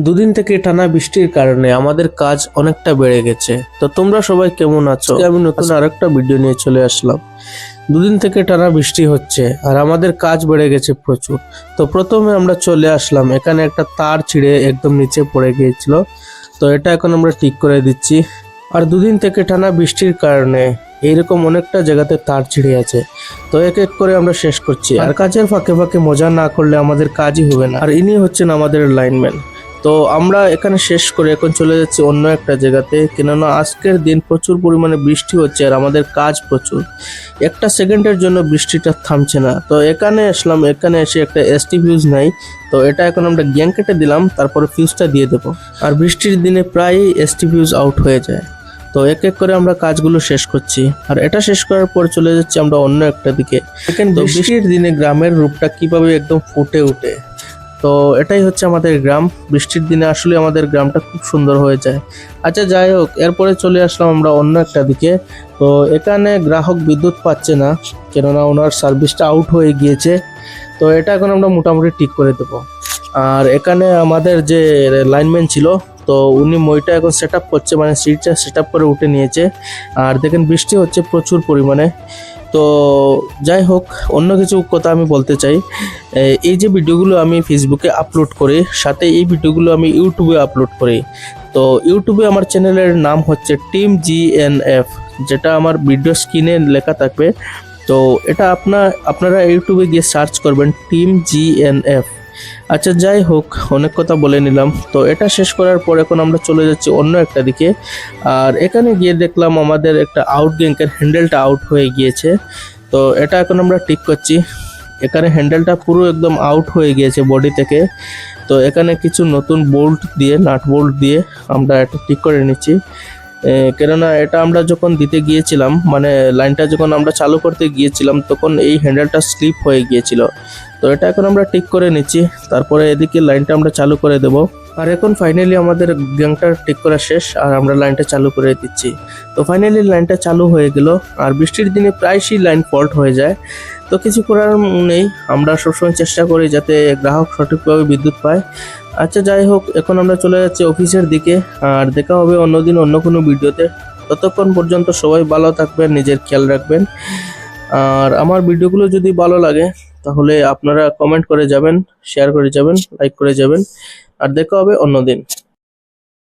দুদিন থেকে টানা বৃষ্টির কারণে আমাদের কাজ অনেকটা বেড়ে গেছে। তো তোমরা সবাই কেমন আছো? আমি নতুন আরেকটা ভিডিও নিয়ে চলে আসলাম। দুদিন থেকে টানা বৃষ্টি হচ্ছে আর আমাদের কাজ বেড়ে গেছে প্রচুর। তো প্রথমে আমরা চলে আসলাম, এখানে একটা তার ছিঁড়ে একদম নিচে পড়ে গিয়েছিল, তো এটা এখন আমরা ঠিক করে দিচ্ছি। আর দুদিন থেকে টানা বৃষ্টির কারণে এইরকম অনেকটা জায়গাতে তার ছিঁড়ে আছে, তো এক এক করে আমরা শেষ করছি। আর কাজের ফাঁকে ফাঁকে মজা না করলে আমাদের কাজই হবে না। আর ইনি হচ্ছেন আমাদের লাইনম্যান। তো আমরা এখানে শেষ করে এখন চলে যাচ্ছি অন্য একটা জায়গাতে, কেননা আজকের দিন প্রচুর পরিমাণে বৃষ্টি হচ্ছে আর আমাদের কাজ প্রচুর। একটা সেকেন্ডের জন্য বৃষ্টিটা থামছে না। তো এখানে আসলাম, এখানে এসে একটা এসটি ফিউজ নাই, তো এটা এখন আমরা গ্যাং কেটে দিলাম, তারপরে ফিউজটা দিয়ে দেবো। আর বৃষ্টির দিনে প্রায়ই এসটি ফিউজ আউট হয়ে যায়। তো এক এক করে আমরা কাজগুলো শেষ করছি, আর এটা শেষ করার পর চলে যাচ্ছি আমরা অন্য একটা দিকে। এখানে বৃষ্টির দিনে গ্রামের রূপটা কিভাবে একদম ফুটে ওঠে। তো এটাই হচ্ছে আমাদের গ্রাম। বৃষ্টির দিনে আসলে আমাদের গ্রামটা খুব সুন্দর হয়ে যায়। আচ্ছা, যাই হোক, এরপরে চলে আসলাম আমরা অন্য একটা দিকে। তো এখানে গ্রাহক বিদ্যুৎ পাচ্ছে না, কেননা ওনার সার্ভিসটা আউট হয়ে গিয়েছে। তো এটা এখন আমরা মোটামুটি ঠিক করে দেবো। আর এখানে আমাদের যে লাইনম্যান ছিল, তো উনি মইটা এখন সেট আপ করছে, মানে সিটটা সেট আপ করে উঠে নিয়েছে। আর দেখেন বৃষ্টি হচ্ছে প্রচুর পরিমাণে। তো যাই হোক, অন্য কিছু কথা আমি বলতে চাই। এই যে ভিডিওগুলো আমি ফেসবুকে আপলোড করি, সাথে এই ভিডিওগুলো আমি ইউটিউবে আপলোড করি। তো ইউটিউবে আমার চ্যানেলের নাম হচ্ছে টিম জিএনএফ, যেটা আমার ভিডিও স্ক্রিনে লেখা থাকবে। তো এটা আপনারা ইউটিউবে গিয়ে সার্চ করবেন টিম জিএনএফ। আচ্ছা, যাই হোক, অনেক কথা বলে নিলাম। তো এটা শেষ করার পর এখন আমরা চলে যাচ্ছি অন্য একটা দিকে। আর এখানে গিয়ে দেখলাম আমাদের একটা আউট গ্যাংকের হ্যান্ডেলটা আউট হয়ে গিয়েছে। তো এটা এখন আমরা ঠিক করছি। এখানে হ্যান্ডেলটা পুরো একদম আউট হয়ে গিয়েছে বডি থেকে। তো এখানে কিছু নতুন বোল্ট দিয়ে, নাট বোল্ট দিয়ে আমরা এটা ঠিক করে নিচ্ছি। কেননা এটা আমরা যখন দিতে গিয়েছিলাম, মানে লাইনটা যখন আমরা চালু করতে গিয়েছিলাম, তখন এই হ্যান্ডেলটা স্লিপ হয়ে গিয়েছিল। তো এটা এখন আমরা ঠিক করে নিচ্ছি, তারপরে এদিকে লাইনটা আমরা চালু করে দেব। আর এখন ফাইনালি আমাদের গ্যাংটা ঠিক করা শেষ, আর আমরা লাইনটা চালু করে দিচ্ছি। তো ফাইনালি লাইনটা চালু হয়ে গেল। আর বৃষ্টির দিনে প্রায়শই লাইন ফল্ট হয়ে যায়, তো কিছু করার নেই। আমরা সবসময় চেষ্টা করি যাতে গ্রাহক সঠিকভাবে বিদ্যুৎ পায়। আচ্ছা, যাই হোক, এখন আমরা চলে যাচ্ছি অফিসের দিকে। আর দেখা হবে অন্যদিন অন্য কোনো ভিডিওতে। ততক্ষণ পর্যন্ত সবাই ভালো থাকবেন, নিজের খেয়াল রাখবেন। আর আমার ভিডিওগুলো যদি ভালো লাগে তাহলে আপনারা কমেন্ট করে যাবেন, শেয়ার করে যাবেন, লাইক করে যাবেন। আর দেখা হবে অন্যদিন।